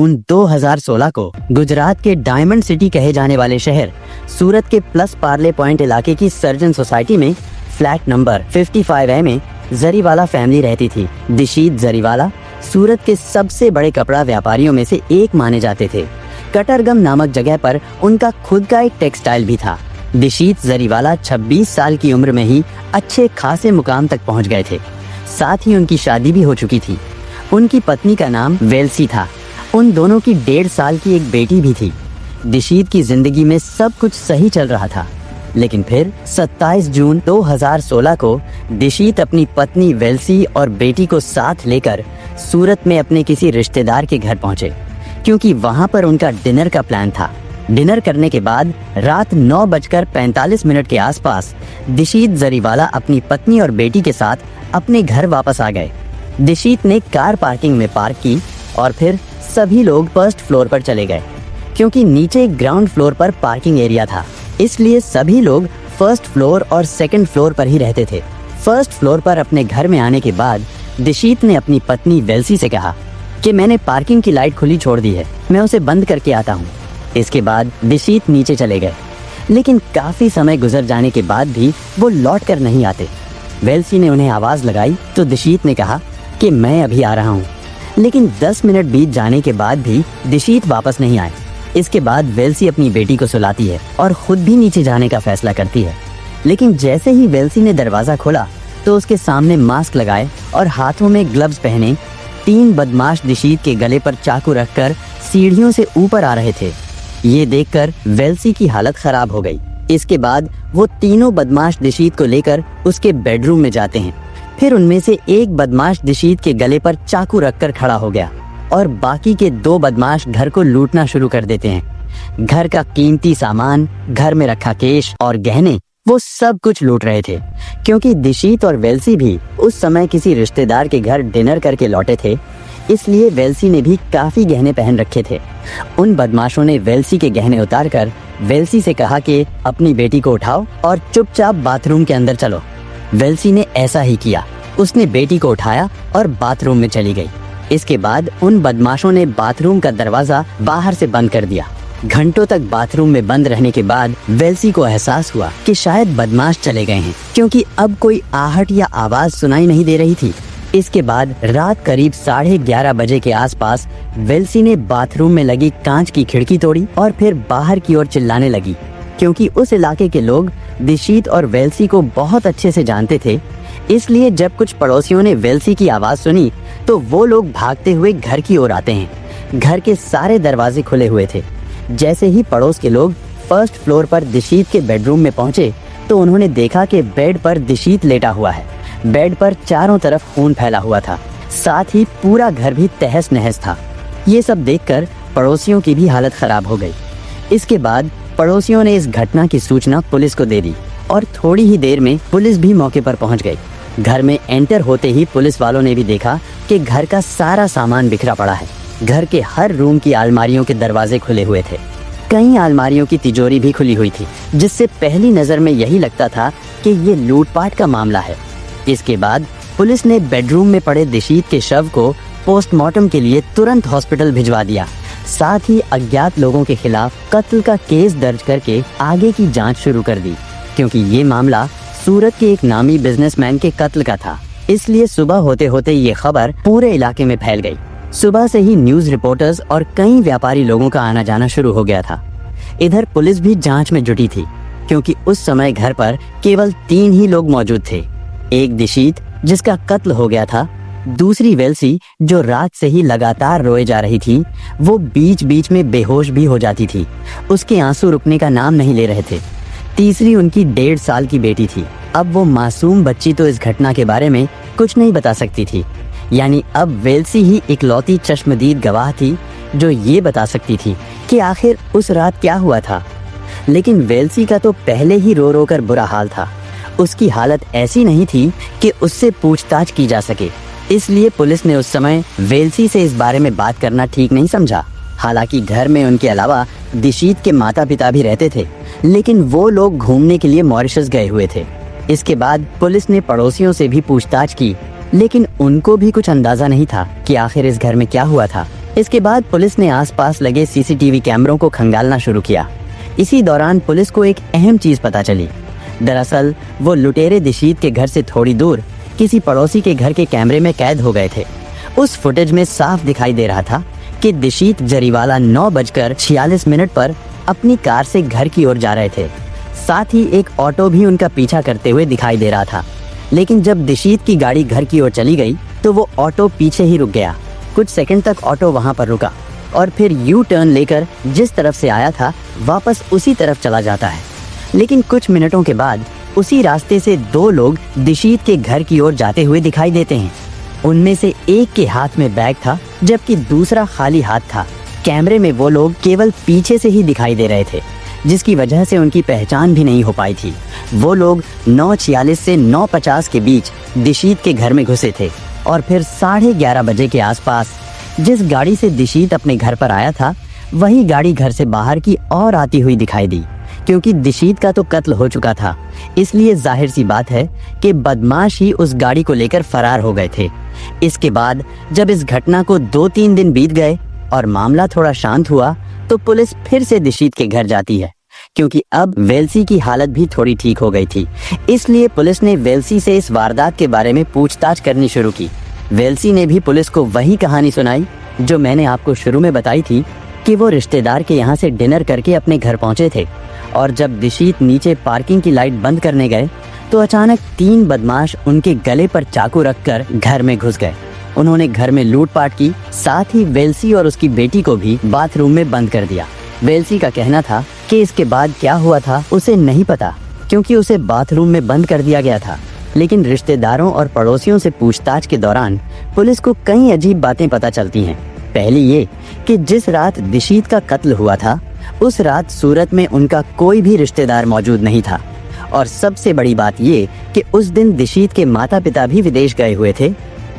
जून 2016 को गुजरात के diamond city कहे जाने वाले शहर सूरत के प्लस पार्ले पॉइंट इलाके की सर्जन सोसाइटी में फ्लैट नंबर 55A में जरीवाला फैमिली रहती थी। दिशीत जरीवाला सूरत के सबसे बड़े कपड़ा व्यापारियों में से एक माने जाते थे। कटरगम नामक जगह पर उनका खुद का एक टेक्सटाइल भी था। दिशीत जरीवाला 26 साल की उम्र में ही अच्छे खासे मुकाम तक पहुंच गए थे। साथ ही उनकी शादी भी हो चुकी थी। उनकी पत्नी का नाम वेल्सी था। उन दोनों की 1.5 साल की एक बेटी भी थी। दिशीत की जिंदगी में सब कुछ सही चल रहा था, लेकिन फिर 27 जून 2016 को दिशीत अपनी पत्नी वेल्सी और बेटी को साथ लेकर सूरत में अपने किसी रिश्तेदार के घर पहुंचे, क्योंकि वहां पर उनका डिनर का प्लान था। डिनर करने के बाद रात 9:45 के आसपास दिशीत जरीवाला अपनी पत्नी और बेटी के साथ अपने घर वापस आ गए। दिशीत ने कार पार्किंग में पार्क की और फिर सभी लोग फर्स्ट फ्लोर पर चले गए, क्योंकि नीचे ग्राउंड फ्लोर पर पार्किंग एरिया था, इसलिए सभी लोग फर्स्ट फ्लोर और सेकंड फ्लोर पर ही रहते थे। फर्स्ट फ्लोर पर अपने घर में आने के बाद दिशीत ने अपनी पत्नी वेल्सी से कहा कि मैंने पार्किंग की लाइट खुली छोड़ दी है, मैं उसे बंद करके आता हूँ। इसके बाद दिशीत नीचे चले गए, लेकिन काफी समय गुजर जाने के बाद भी वो लौट कर नहीं आते। वेल्सी ने उन्हें आवाज लगाई तो दिशीत ने कहा कि मैं अभी आ रहा हूँ, लेकिन 10 मिनट बीत जाने के बाद भी दिशीत वापस नहीं आए। इसके बाद वेल्सी अपनी बेटी को सुलाती है और खुद भी नीचे जाने का फैसला करती है, लेकिन जैसे ही वेल्सी ने दरवाजा खोला तो उसके सामने मास्क लगाए और हाथों में ग्लव्स पहने 3 बदमाश दिशीत के गले पर चाकू रखकर सीढ़ियों से ऊपर आ रहे थे। ये देखकर वेल्सी की हालत खराब हो गई। इसके बाद वो तीनों बदमाश दिशीत को लेकर उसके बेडरूम में जाते हैं। फिर उनमें से एक बदमाश दिशीत के गले पर चाकू रखकर खड़ा हो गया और बाकी के 2 बदमाश घर को लूटना शुरू कर देते हैं। घर का कीमती सामान, घर में रखा केश और गहने, वो सब कुछ लूट रहे थे। क्योंकि दिशीत और वेल्सी भी उस समय किसी रिश्तेदार के घर डिनर करके लौटे थे, इसलिए वेल्सी ने भी काफी गहने पहन रखे थे। उन बदमाशों ने वेल्सी के गहने उतारकर वेल्सी से कहा कि अपनी बेटी को उठाओ और चुपचाप बाथरूम के अंदर चलो। वेल्सी ने ऐसा ही किया। उसने बेटी को उठाया और बाथरूम में चली गई। इसके बाद उन बदमाशों ने बाथरूम का दरवाजा बाहर से बंद कर दिया। घंटों तक बाथरूम में बंद रहने के बाद वेल्सी को एहसास हुआ कि शायद बदमाश चले गए हैं, क्योंकि अब कोई आहट या आवाज सुनाई नहीं दे रही थी। इसके बाद रात करीब 11:30 बजे के आसपास वेल्सी ने बाथरूम में लगी कांच की खिड़की तोड़ी और फिर बाहर की ओर चिल्लाने लगी, क्योंकि उस इलाके के लोग दिशीत और वेल्सी को बहुत अच्छे से जानते थे। इसलिए जब कुछ पड़ोसियों ने वेल्सी की आवाज सुनी तो वो लोग भागते हुए घर की ओर आते हैं। घर के सारे दरवाजे खुले हुए थे। जैसे ही पड़ोस के लोग फर्स्ट फ्लोर पर दिशीत के बेडरूम में पहुंचे तो उन्होंने देखा कि बेड पर दिशीत लेटा हुआ है। बेड पर चारों तरफ खून फैला हुआ था, साथ ही पूरा घर भी तहस नहस था। ये सब देखकर पड़ोसियों की भी हालत खराब हो गई। इसके बाद पड़ोसियों ने इस घटना की सूचना पुलिस को दे दी और थोड़ी ही देर में पुलिस भी मौके पर पहुंच गई। घर में एंटर होते ही पुलिस वालों ने भी देखा कि घर का सारा सामान बिखरा पड़ा है। घर के हर रूम की अलमारियों के दरवाजे खुले हुए थे। कई अलमारियों की तिजोरी भी खुली हुई थी, जिससे पहली नजर में यही लगता था कि ये लूटपाट का मामला है। इसके बाद पुलिस ने बेडरूम में पड़े दिशीत के शव को पोस्टमार्टम के लिए तुरंत हॉस्पिटल भिजवा दिया। साथ ही अज्ञात लोगों के खिलाफ कत्ल का केस दर्ज करके आगे की जांच शुरू कर दी, क्योंकि ये मामला सूरत के एक नामी बिजनेसमैन के कत्ल का था। इसलिए सुबह होते होते ये खबर पूरे इलाके में फैल गई। सुबह से ही न्यूज रिपोर्टर्स और कई व्यापारी लोगों का आना जाना शुरू हो गया था। इधर पुलिस भी जांच में जुटी थी, क्योंकि उस समय घर पर केवल 3 ही लोग मौजूद थे। एक दिशीत जिसका कत्ल हो गया था, दूसरी वेल्सी जो रात से ही लगातार रोए जा रही थी, वो बीच बीच में बेहोश भी हो जाती थी, उसके आंसू रुकने का नाम नहीं ले रहे थे। तीसरी उनकी 1.5 साल की बेटी थी। अब वो मासूम बच्ची तो इस घटना के बारे में कुछ नहीं बता सकती थी, यानी अब वेल्सी ही इकलौती चश्मदीद गवाह थी जो ये बता सकती थी कि आखिर उस रात क्या हुआ था। लेकिन वेल्सी का तो पहले ही रो रो कर बुरा हाल था। उसकी हालत ऐसी नहीं थी कि उससे पूछताछ की जा सके, इसलिए पुलिस ने उस समय वेल्सी से इस बारे में बात करना ठीक नहीं समझा। हालांकि घर में उनके अलावा दिशीत के माता पिता भी रहते थे, लेकिन वो लोग घूमने के लिए मॉरिशस गए हुए थे। इसके बाद पुलिस ने पड़ोसियों से भी पूछताछ की, लेकिन उनको भी कुछ अंदाजा नहीं था कि आखिर इस घर में क्या हुआ था। इसके बाद पुलिस ने आसपास लगे सीसीटीवी कैमरों को खंगालना शुरू किया। इसी दौरान पुलिस को एक अहम चीज पता चली। दरअसल वो लुटेरे दिशीत के घर से थोड़ी दूर किसी पड़ोसी के घर के कैमरे में कैद हो गए थे। उस फुटेज में साफ दिखाई दे रहा था कि दिशीत जरीवाला 9:46 पर अपनी कार से घर की ओर जा रहे थे। साथ ही एक ऑटो भी उनका पीछा करते हुए दिखाई दे रहा था। लेकिन जब दिशीत की गाड़ी घर की ओर चली गई तो वो ऑटो पीछे ही रुक गया। कुछ सेकंड तक ऑटो वहां पर रुका और फिर यू टर्न लेकर जिस तरफ से आया था वापस उसी तरफ चला जाता है। लेकिन कुछ मिनटों के बाद उसी रास्ते से 2 लोग दिशीत के घर की ओर जाते हुए दिखाई देते हैं। उनमें से एक के हाथ में बैग था जबकि दूसरा खाली हाथ था। कैमरे में वो लोग केवल पीछे से ही दिखाई दे रहे थे, जिसकी वजह से उनकी पहचान भी नहीं हो पाई थी। वो लोग 9:46 से 9:50 के बीच दिशीत के घर में घुसे थे और फिर 11:30 बजे के आसपास जिस गाड़ी से दिशीत अपने घर पर आया था वही गाड़ी घर से बाहर की ओर आती हुई दिखाई दी। क्योंकि दिशीत का तो कत्ल हो चुका था, इसलिए जाहिर सी बात है कि बदमाश ही उस गाड़ी को लेकर फरार हो गए थे। इसके बाद जब इस घटना को 2-3 दिन बीत गए और मामला थोड़ा शांत हुआ तो पुलिस फिर से दिशीत के घर जाती है। क्योंकि अब वेल्सी की हालत भी थोड़ी ठीक हो गई थी, इसलिए पुलिस ने वेल्सी से इस वारदात के बारे में पूछताछ करनी शुरू की। वेल्सी ने भी पुलिस को वही कहानी सुनाई जो मैंने आपको शुरू में बताई थी कि वो रिश्तेदार के यहाँ से डिनर करके अपने घर पहुंचे थे और जब दिशीत नीचे पार्किंग की लाइट बंद करने गए तो अचानक 3 बदमाश उनके गले पर चाकू रखकर घर में घुस गए। उन्होंने घर में लूटपाट की, साथ ही वेल्सी और उसकी बेटी को भी बाथरूम में बंद कर दिया। वेल्सी का कहना था कि इसके बाद क्या हुआ था उसे नहीं पता, क्योंकि उसे बाथरूम में बंद कर दिया गया था। लेकिन रिश्तेदारों और पड़ोसियों से पूछताछ के दौरान पुलिस को कई अजीब बातें पता चलती हैं। पहली ये कि जिस रात दिशीत का कत्ल हुआ था उस रात सूरत में उनका कोई भी रिश्तेदार मौजूद नहीं था। और सबसे बड़ी बात ये कि उस दिन दिशीत के माता पिता भी विदेश गए हुए थे।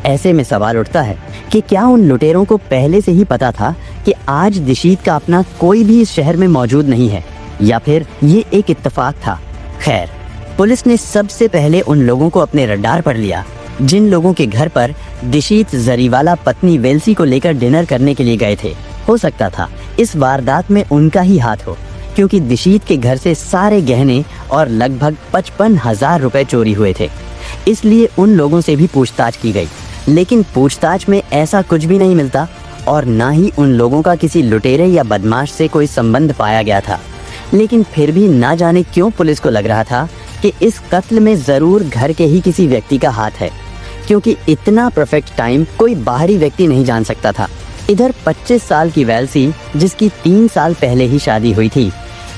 ऐसे में सवाल उठता है कि क्या उन लुटेरों को पहले से ही पता था कि आज दिशीत का अपना कोई भी इस शहर में मौजूद नहीं है, या फिर ये एक इत्तेफाक था। खैर, पुलिस ने सबसे पहले उन लोगों को अपने रडार पर लिया जिन लोगों के घर पर दिशीत जरीवाला पत्नी वेल्सी को लेकर डिनर करने के लिए गए थे। हो सकता था इस वारदात में उनका ही हाथ हो, क्योंकि दिशीत के घर से सारे गहने और लगभग 55,000 रुपए चोरी हुए थे। इसलिए उन लोगों से भी पूछताछ की गई, लेकिन पूछताछ में ऐसा कुछ भी नहीं मिलता और ना ही उन लोगों का किसी लुटेरे या बदमाश से कोई संबंध पाया गया था। लेकिन फिर भी ना जाने क्यों पुलिस को लग रहा था कि इस कत्ल में जरूर घर के ही किसी व्यक्ति का हाथ है, क्योंकि इतना परफेक्ट टाइम कोई बाहरी व्यक्ति नहीं जान सकता था। इधर 25 साल की वेल्सी, जिसकी 3 साल पहले ही शादी हुई थी,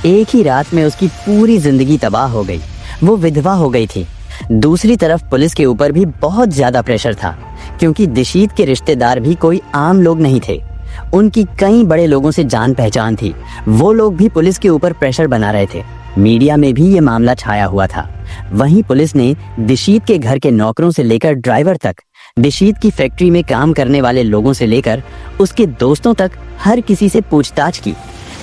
एक ही रात में उसकी पूरी जिंदगी तबाह हो गई। वो विधवा हो गई थी। दूसरी तरफ पुलिस के ऊपर भी बहुत ज्यादा प्रेशर था, क्योंकि दिशीत के रिश्तेदार भी कोई आम लोग नहीं थे। उनकी कई बड़े लोगों से जान पहचान थी। वो लोग भी पुलिस के ऊपर प्रेशर बना रहे थे। मीडिया में भी ये मामला छाया हुआ था। वहीं पुलिस ने दिशीत के घर के नौकरों से लेकर ड्राइवर तक, दिशीत की फैक्ट्री में काम करने वाले लोगों से लेकर उसके दोस्तों तक हर किसी से पूछताछ की,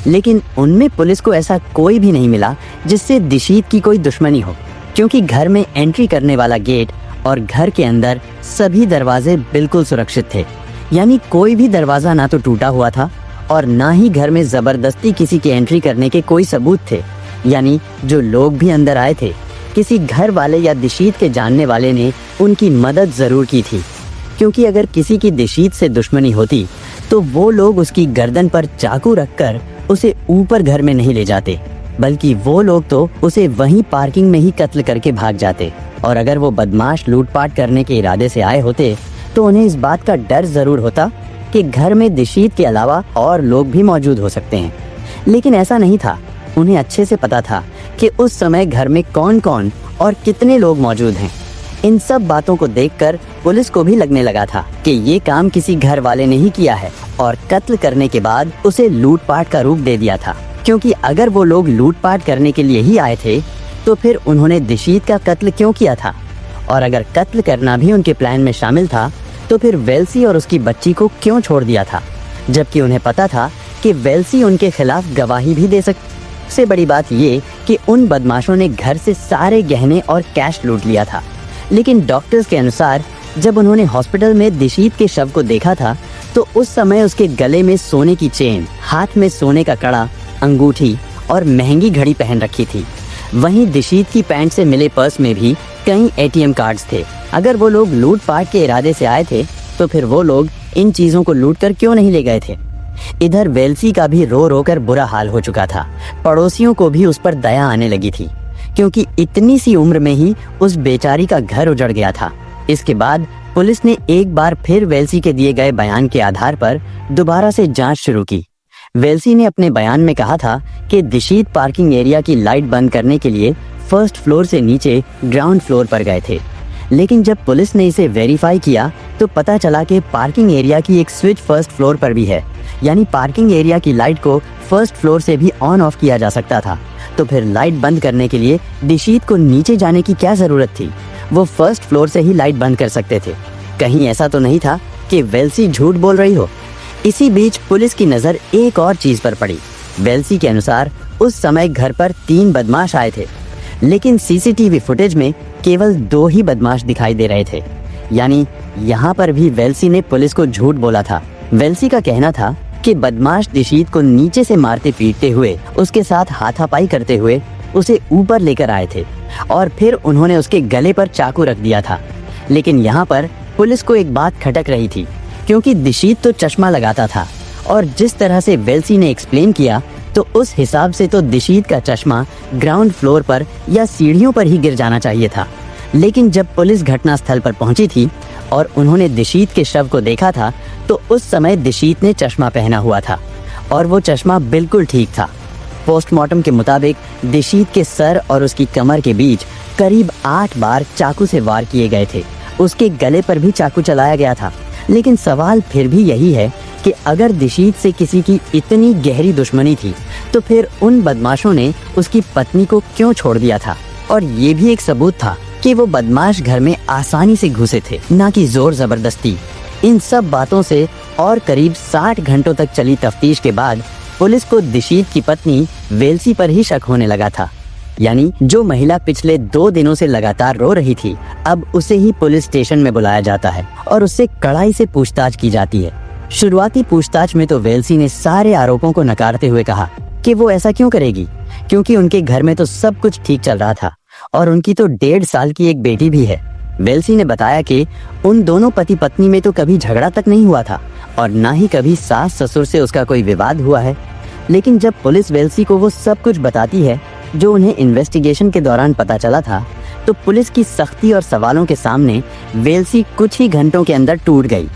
लेकिन उनमें पुलिस को ऐसा कोई भी नहीं मिला जिससे दिशीत की कोई दुश्मनी हो, क्योंकि घर में एंट्री करने वाला गेट और घर के अंदर सभी दरवाजे बिल्कुल सुरक्षित थे। यानी कोई भी दरवाजा ना तो टूटा हुआ था और ना ही घर में जबरदस्ती किसी के एंट्री करने के कोई सबूत थे। यानी जो लोग भी अंदर आए थे, किसी घर वाले या दिशीत के जानने वाले ने उनकी मदद जरूर की थी, क्योंकि अगर किसी की दिशीत से दुश्मनी होती तो वो लोग उसकी गर्दन पर चाकू रखकर उसे ऊपर घर में नहीं ले जाते, बल्कि वो लोग तो उसे वहीं पार्किंग में ही कत्ल करके भाग जाते। और अगर वो बदमाश लूटपाट करने के इरादे से आए होते तो उन्हें इस बात का डर जरूर होता कि घर में दिशीत के अलावा और लोग भी मौजूद हो सकते हैं। लेकिन ऐसा नहीं था। उन्हें अच्छे से पता था कि उस समय घर में कौन कौन और कितने लोग मौजूद हैं। इन सब बातों को देखकर पुलिस को भी लगने लगा था कि ये काम किसी घर वाले ने ही किया है और कत्ल करने के बाद उसे लूटपाट का रूप दे दिया था, क्योंकि अगर वो लोग लूटपाट करने के लिए ही आए थे तो फिर उन्होंने दिशीत का कत्ल क्यों किया था, और अगर कत्ल करना भी उनके प्लान में शामिल था तो फिर वेल्सी और उसकी बच्ची को क्यों छोड़ दिया था, जबकि उन्हें पता था कि वेल्सी उनके खिलाफ गवाही भी दे सकती। सबसे बड़ी बात ये कि उन बदमाशों ने घर से सारे गहने और कैश लूट लिया था। लेकिन डॉक्टर्स के अनुसार जब उन्होंने हॉस्पिटल में दिशीत के शव को देखा था तो उस समय उसके गले में सोने की चेन, हाथ में सोने का कड़ा, अंगूठी और महंगी घड़ी पहन रखी थी। वहीं दिशीत की पैंट से मिले पर्स में भी कई एटीएम कार्ड्स थे। अगर वो लोग लूटपाट के इरादे से आए थे तो फिर वो लोग इन चीजों को लूट कर क्यों नहीं ले गए थे। इधर वेल्सी का भी रो रो कर बुरा हाल हो चुका था। पड़ोसियों को भी उस पर दया आने लगी थी, क्योंकि इतनी सी उम्र में ही उस बेचारी का घर उजड़ गया था। इसके बाद पुलिस ने एक बार फिर वेल्सी के दिए गए बयान के आधार पर दोबारा से जांच शुरू की। वेल्सी ने अपने बयान में कहा था कि दिशीत पार्किंग एरिया की लाइट बंद करने के लिए फर्स्ट फ्लोर से नीचे ग्राउंड फ्लोर पर गए थे। लेकिन जब पुलिस ने इसे वेरीफाई किया तो पता चला कि पार्किंग एरिया की एक स्विच फर्स्ट फ्लोर पर भी है, यानी पार्किंग एरिया की लाइट को फर्स्ट फ्लोर से भी ऑन ऑफ किया जा सकता था। तो फिर लाइट बंद करने के लिए दिशीत को नीचे जाने की क्या जरूरत थी? वो फर्स्ट फ्लोर से ही लाइट बंद कर सकते थे। कहीं ऐसा तो नहीं था कि वेल्सी झूठ बोल रही हो? इसी बीच पुलिस की नजर एक और चीज पर पड़ी। वेल्सी के अनुसार उस समय घर पर 3 बदमाश आए थे, लेकिन सीसीटीवी फुटेज में केवल 2 ही बदमाश दिखाई दे रहे थे। यानी यहाँ पर भी वेल्सी ने पुलिस को झूठ बोला था। वेल्सी का कहना था कि बदमाश दिशीत को नीचे से मारते पीटते हुए, उसके साथ हाथापाई करते हुए उसे ऊपर लेकर आए थे और फिर उन्होंने उसके गले पर चाकू रख दिया था। लेकिन यहाँ पर पुलिस को एक बात खटक रही थी, क्योंकि दिशीत तो चश्मा लगाता था और जिस तरह से वेल्सी ने एक्सप्लेन किया तो उस हिसाब से तो दिशीत का चश्मा ग्राउंड फ्लोर पर या सीढ़ियों पर ही गिर जाना चाहिए था। लेकिन जब पुलिस घटनास्थल पर पहुंची थी और उन्होंने दिशीत के शव को देखा था तो उस समय दिशीत ने चश्मा पहना हुआ था और वो चश्मा बिल्कुल ठीक था। पोस्टमार्टम के मुताबिक दिशीत के सर और उसकी कमर के बीच करीब 8 बार चाकू से वार किए गए थे। उसके गले पर भी चाकू चलाया गया था। लेकिन सवाल फिर भी यही है कि अगर दिशीत से किसी की इतनी गहरी दुश्मनी थी तो फिर उन बदमाशों ने उसकी पत्नी को क्यों छोड़ दिया था? और ये भी एक सबूत था कि वो बदमाश घर में आसानी से घुसे थे, ना कि जोर जबरदस्ती। इन सब बातों से और करीब 60 घंटों तक चली तफ्तीश के बाद पुलिस को दिशीत की पत्नी वेल्सी पर ही शक होने लगा था। यानी जो महिला पिछले 2 दिनों से लगातार रो रही थी, अब उसे ही पुलिस स्टेशन में बुलाया जाता है और उससे कड़ाई से पूछताछ की जाती है। शुरुआती पूछताछ में तो वेल्सी ने सारे आरोपों को नकारते हुए कहा कि वो ऐसा क्यों करेगी, क्योंकि उनके घर में तो सब कुछ ठीक चल रहा था और उनकी तो 1.5 साल की एक बेटी भी है। वेल्सी ने बताया कि उन दोनों पति पत्नी में तो कभी झगड़ा तक नहीं हुआ था और ना ही कभी सास ससुर से उसका कोई विवाद हुआ है। लेकिन जब पुलिस वेल्सी को वो सब कुछ बताती है जो उन्हें इन्वेस्टिगेशन के दौरान पता चला था, तो पुलिस की सख्ती और सवालों के सामने वेल्सी कुछ ही घंटों के अंदर टूट गई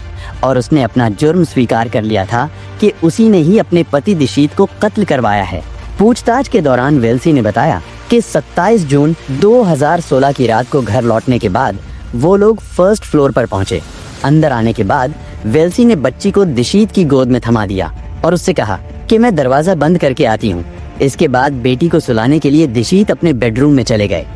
और उसने अपना जुर्म स्वीकार कर लिया था कि उसी ने ही अपने पति दिशीत को कत्ल करवाया है। पूछताछ के दौरान वेल्सी ने बताया कि 27 जून 2016 की रात को घर लौटने के बाद वो लोग फर्स्ट फ्लोर पर पहुंचे। अंदर आने के बाद वेल्सी ने बच्ची को दिशीत की गोद में थमा दिया और उससे कहा कि मैं दरवाजा बंद करके आती हूँ। इसके बाद बेटी को सुलाने के लिए दिशीत अपने बेडरूम में चले गए।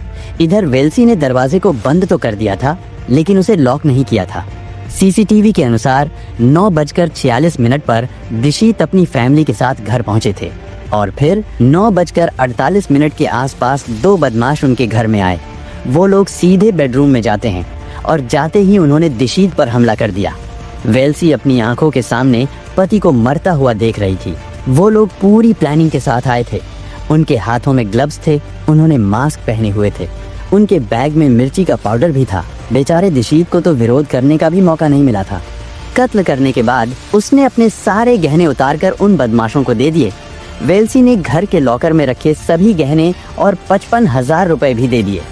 इधर वेल्सी ने दरवाजे को बंद तो कर दिया था, लेकिन उसे लॉक नहीं किया था। सीसीटीवी के अनुसार 9:46 पर दिशीत अपनी फैमिली के साथ घर पहुंचे थे और फिर 9:48 के आसपास 2 बदमाश उनके घर में आए। वो लोग सीधे बेडरूम में जाते हैं और जाते ही उन्होंने दिशीत पर हमला कर दिया। वेल्सी अपनी आंखों के सामने पति को मरता हुआ देख रही थी। वो लोग पूरी प्लानिंग के साथ आए थे। उनके हाथों में ग्लव्स थे, उन्होंने मास्क पहने हुए थे, उनके बैग में मिर्ची का पाउडर भी था। बेचारे दिशीत को तो विरोध करने का भी मौका नहीं मिला था। कत्ल करने के बाद उसने अपने सारे गहने उतारकर उन बदमाशों को दे दिए। वेल्सी ने घर के लॉकर में रखे सभी गहने और 55,000 रुपए भी दे दिए।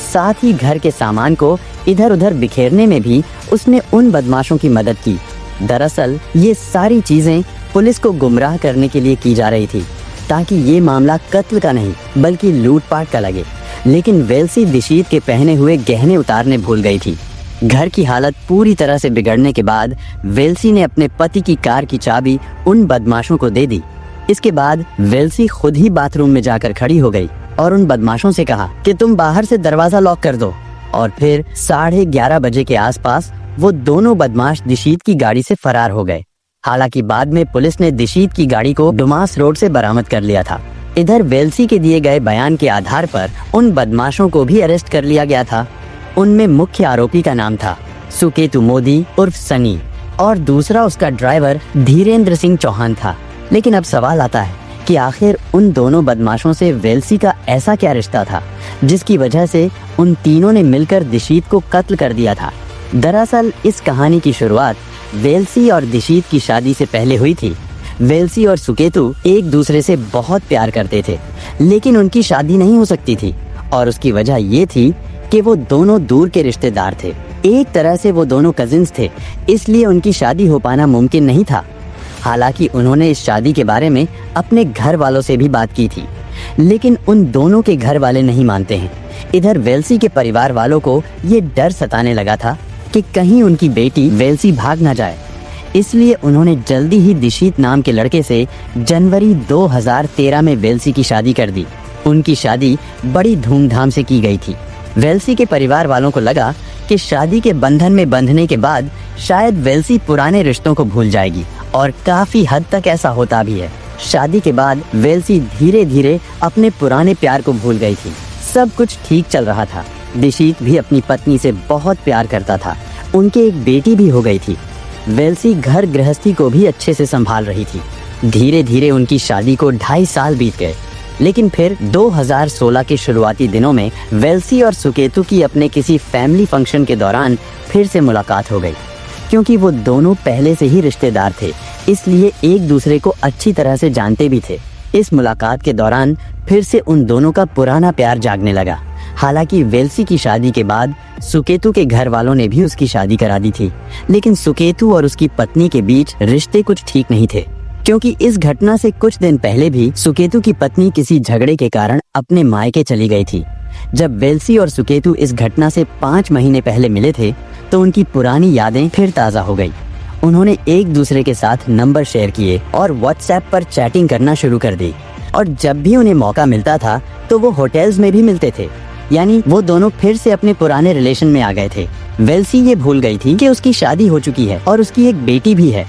साथ ही घर के सामान को इधर उधर बिखेरने में भी उसने उन बदमाशों की मदद की। दरअसल ये सारी चीजें पुलिस को गुमराह करने के लिए की जा रही थी, ताकि ये मामला कत्ल का नहीं बल्कि लूटपाट का लगे। लेकिन वेल्सी दिशीत के पहने हुए गहने उतारने भूल गई थी। घर की हालत पूरी तरह से बिगड़ने के बाद वेल्सी ने अपने पति की कार की चाबी उन बदमाशों को दे दी। इसके बाद वेल्सी खुद ही बाथरूम में जाकर खड़ी हो गई और उन बदमाशों से कहा कि तुम बाहर से दरवाजा लॉक कर दो। और फिर 11:30 बजे के आसपास वो दोनों बदमाश दिशीत की गाड़ी से फरार हो गए। हालांकि बाद में पुलिस ने दिशीत की गाड़ी को डुमास रोड से बरामद कर लिया था। इधर वेल्सी के दिए गए बयान के आधार पर उन बदमाशों को भी अरेस्ट कर लिया गया था। उनमें मुख्य आरोपी का नाम था सुकेतु मोदी उर्फ सनी और दूसरा उसका ड्राइवर धीरेन्द्र सिंह चौहान था। लेकिन अब सवाल आता है कि आखिर उन दोनों बदमाशों से वेल्सी का ऐसा क्या रिश्ता था जिसकी वजह से उन तीनों ने मिलकर दिशीत को कत्ल कर दिया था। दरअसल इस कहानी की शुरुआत वेल्सी और दिशीत की शादी से पहले हुई थी। वेल्सी और सुकेतु एक दूसरे से बहुत प्यार करते थे, लेकिन उनकी शादी नहीं हो सकती थी और उसकी वजह ये थी कि वो दोनों दूर के रिश्तेदार थे। एक तरह से वो दोनों कजिन्स थे, इसलिए उनकी शादी हो पाना मुमकिन नहीं था। हालांकि उन्होंने इस शादी के बारे में अपने घर वालों से भी बात की थी, लेकिन उन दोनों के घर वाले नहीं मानते हैं। इधर वेल्सी के परिवार वालों को ये डर सताने लगा था कि कहीं उनकी बेटी वेल्सी भाग ना जाए, इसलिए उन्होंने जल्दी ही दिशीत नाम के लड़के से जनवरी 2013 में वेल्सी की शादी कर दी। उनकी शादी बड़ी धूमधाम से की गई थी। वेल्सी के परिवार वालों को लगा कि शादी के बंधन में बंधने के बाद शायद वेल्सी पुराने रिश्तों को भूल जाएगी, और काफी हद तक ऐसा होता भी है। शादी के बाद वेल्सी धीरे धीरे अपने पुराने प्यार को भूल गई थी। सब कुछ ठीक चल रहा था। दिशीत भी अपनी पत्नी से बहुत प्यार करता था। उनके एक बेटी भी हो गई थी। वेल्सी घर गृहस्थी को भी अच्छे से संभाल रही थी। धीरे धीरे उनकी शादी को 2.5 साल बीत गए, लेकिन फिर 2016 के शुरुआती दिनों में वेल्सी और सुकेतु की अपने किसी फैमिली फंक्शन के दौरान फिर से मुलाकात हो गई। क्योंकि वो दोनों पहले से ही रिश्तेदार थे, इसलिए एक दूसरे को अच्छी तरह से जानते भी थे। इस मुलाकात के दौरान फिर से उन दोनों का पुराना प्यार जागने लगा। हालांकि वेल्सी की शादी के बाद सुकेतु के घर वालों ने भी उसकी शादी करा दी थी, लेकिन सुकेतु और उसकी पत्नी के बीच रिश्ते कुछ ठीक नहीं थे। क्योंकि इस घटना से कुछ दिन पहले भी सुकेतु की पत्नी किसी झगड़े के कारण अपने मायके चली गई थी। जब वेल्सी और सुकेतु इस घटना से 5 महीने पहले मिले थे तो उनकी पुरानी यादें फिर ताज़ा हो गई। उन्होंने एक दूसरे के साथ नंबर शेयर किए और व्हाट्सएप पर चैटिंग करना शुरू कर दी, और जब भी उन्हें मौका मिलता था तो वो होटल्स में भी मिलते थे। यानी वो दोनों फिर से अपने पुराने रिलेशन में आ गए थे। वेल्सी ये भूल गई थी कि उसकी शादी हो चुकी है और उसकी एक बेटी भी है।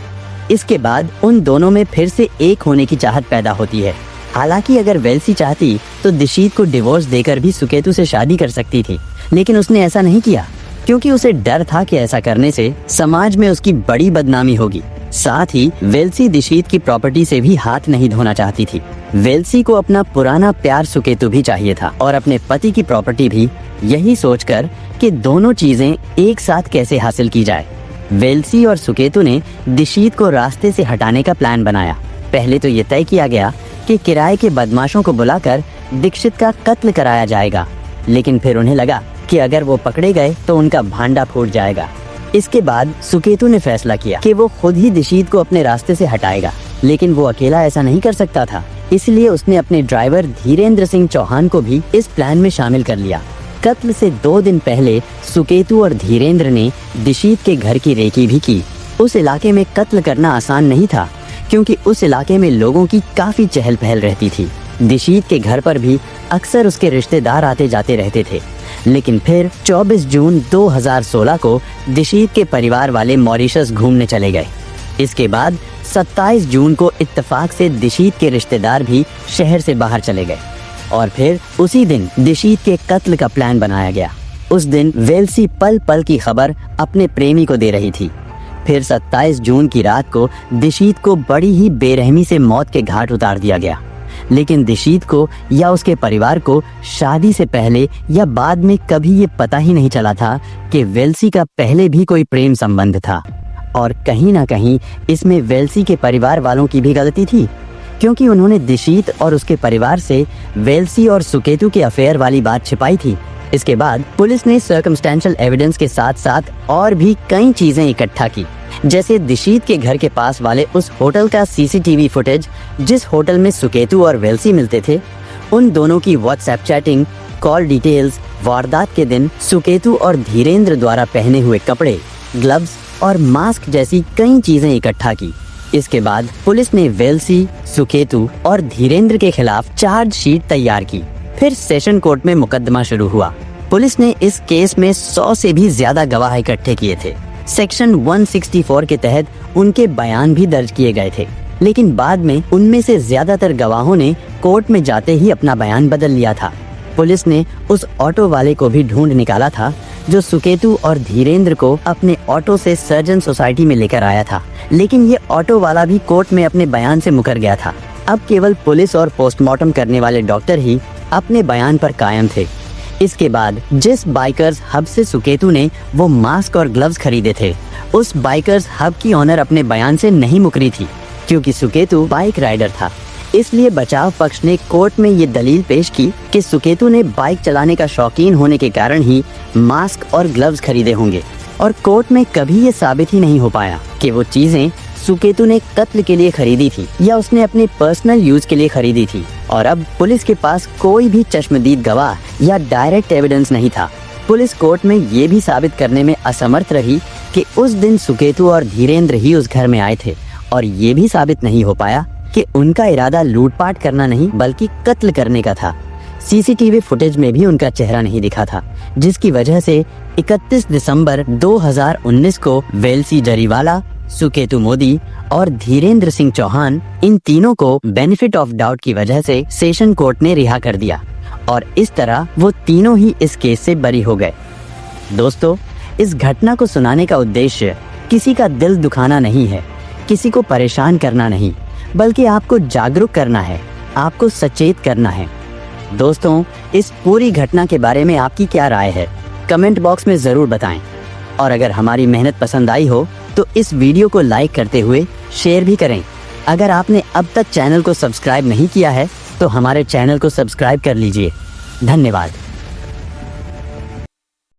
इसके बाद उन दोनों में फिर से एक होने की चाहत पैदा होती है। हालांकि अगर वेल्सी चाहती तो दिशीत को डिवोर्स देकर भी सुकेतु से शादी कर सकती थी, लेकिन उसने ऐसा नहीं किया क्योंकि उसे डर था कि ऐसा करने से समाज में उसकी बड़ी बदनामी होगी। साथ ही वेल्सी दिशीत की प्रॉपर्टी से भी हाथ नहीं धोना चाहती थी। वेल्सी को अपना पुराना प्यार सुकेतु भी चाहिए था और अपने पति की प्रॉपर्टी भी, यही सोचकर कि दोनों चीजें एक साथ कैसे हासिल की जाए। वेल्सी और सुकेतु ने दिशीत को रास्ते से हटाने का प्लान बनाया। पहले तो ये तय किया गया कि किराए के बदमाशों को बुलाकर दीक्षित का कत्ल कराया जाएगा, लेकिन फिर उन्हें लगा कि अगर वो पकड़े गए तो उनका भांडा फूट जाएगा। इसके बाद सुकेतु ने फैसला किया कि वो खुद ही दिशीत को अपने रास्ते से हटाएगा, लेकिन वो अकेला ऐसा नहीं कर सकता था, इसलिए उसने अपने ड्राइवर धीरेन्द्र सिंह चौहान को भी इस प्लान में शामिल कर लिया। कत्ल से 2 दिन पहले सुकेतु और धीरेन्द्र ने दिशीत के घर की रेकी भी की। उस इलाके में कत्ल करना आसान नहीं था, क्योंकि उस इलाके में लोगों की काफी चहल पहल रहती थी। दिशीत के घर पर भी अक्सर उसके रिश्तेदार आते जाते रहते थे। लेकिन फिर 24 जून 2016 को दिशीत के परिवार वाले मॉरिशस घूमने चले गए। इसके बाद 27 जून को इत्तेफाक से दिशीत के रिश्तेदार भी शहर से बाहर चले गए, और फिर उसी दिन दिशीत के कत्ल का प्लान बनाया गया। उस दिन वेल्सी पल पल की खबर अपने प्रेमी को दे रही थी। फिर 27 जून की रात को दिशीत को बड़ी ही बेरहमी से मौत के घाट उतार दिया गया। लेकिन दिशीत को या उसके परिवार को शादी से पहले या बाद में कभी ये पता ही नहीं चला था कि वेल्सी का पहले भी कोई प्रेम संबंध था। और कहीं ना कहीं इसमें वेल्सी के परिवार वालों की भी गलती थी, क्योंकि उन्होंने दिशीत और उसके परिवार से वेल्सी और सुकेतु के अफेयर वाली बात छिपाई थी। इसके बाद पुलिस ने सर्कमस्टेंशियल एविडेंस के साथ साथ और भी कई चीजें इकट्ठा की, जैसे दिशीत के घर के पास वाले उस होटल का सीसीटीवी फुटेज जिस होटल में सुकेतु और वेल्सी मिलते थे, उन दोनों की व्हाट्सएप चैटिंग, कॉल डिटेल्स, वारदात के दिन सुकेतु और धीरेन्द्र द्वारा पहने हुए कपड़े, ग्लव्स और मास्क जैसी कई चीजें इकट्ठा की। इसके बाद पुलिस ने वेल्सी, सुकेतु और धीरेन्द्र के खिलाफ चार्जशीट तैयार की। फिर सेशन कोर्ट में मुकदमा शुरू हुआ। पुलिस ने इस केस में 100 से भी ज्यादा गवाह इकट्ठे किए थे। सेक्शन 164 के तहत उनके बयान भी दर्ज किए गए थे, लेकिन बाद में उनमें से ज्यादातर गवाहों ने कोर्ट में जाते ही अपना बयान बदल लिया था। पुलिस ने उस ऑटो वाले को भी ढूंढ निकाला था जो सुकेतु और धीरेन्द्र को अपने ऑटो से सर्जन सोसाइटी में लेकर आया था। लेकिन ये ऑटो वाला भी कोर्ट में अपने बयान से मुकर गया था। अब केवल पुलिस और पोस्टमार्टम करने वाले डॉक्टर ही अपने बयान पर कायम थे। इसके बाद जिस बाइकर्स हब से सुकेतु ने वो मास्क और ग्लव्स खरीदे थे, उस बाइकर्स हब की ऑनर अपने बयान से नहीं मुकरी थी, क्योंकि सुकेतु बाइक राइडर था। इसलिए बचाव पक्ष ने कोर्ट में ये दलील पेश की कि सुकेतु ने बाइक चलाने का शौकीन होने के कारण ही मास्क और ग्लव्स खरीदे होंगे। और कोर्ट में कभी ये साबित ही नहीं हो पाया कि वो चीजें सुकेतु ने कत्ल के लिए खरीदी थी या उसने अपने पर्सनल यूज के लिए खरीदी थी। और अब पुलिस के पास कोई भी चश्मदीद गवाह या डायरेक्ट एविडेंस नहीं था। पुलिस कोर्ट में ये भी साबित करने में असमर्थ रही कि उस दिन सुकेतु और धीरेन्द्र ही उस घर में आए थे, और ये भी साबित नहीं हो पाया कि उनका इरादा लूटपाट करना नहीं बल्कि कत्ल करने का था। सीसीटीवी फुटेज में भी उनका चेहरा नहीं दिखा था, जिसकी वजह से 31 दिसंबर 2019 को वेल्सी जरीवाला, सुकेतु मोदी और धीरेन्द्र सिंह चौहान, इन तीनों को बेनिफिट ऑफ डाउट की वजह से सेशन कोर्ट ने रिहा कर दिया और इस तरह वो तीनों ही इस केस से बरी हो गए। दोस्तों, इस घटना को सुनाने का उद्देश्य किसी का दिल दुखाना नहीं है, किसी को परेशान करना नहीं, बल्कि आपको जागरूक करना है, आपको सचेत करना है। दोस्तों, इस पूरी घटना के बारे में आपकी क्या राय है, कमेंट बॉक्स में जरूर बताएं। और अगर हमारी मेहनत पसंद आई हो तो इस वीडियो को लाइक करते हुए शेयर भी करें। अगर आपने अब तक चैनल को सब्सक्राइब नहीं किया है तो हमारे चैनल को सब्सक्राइब कर लीजिए। धन्यवाद।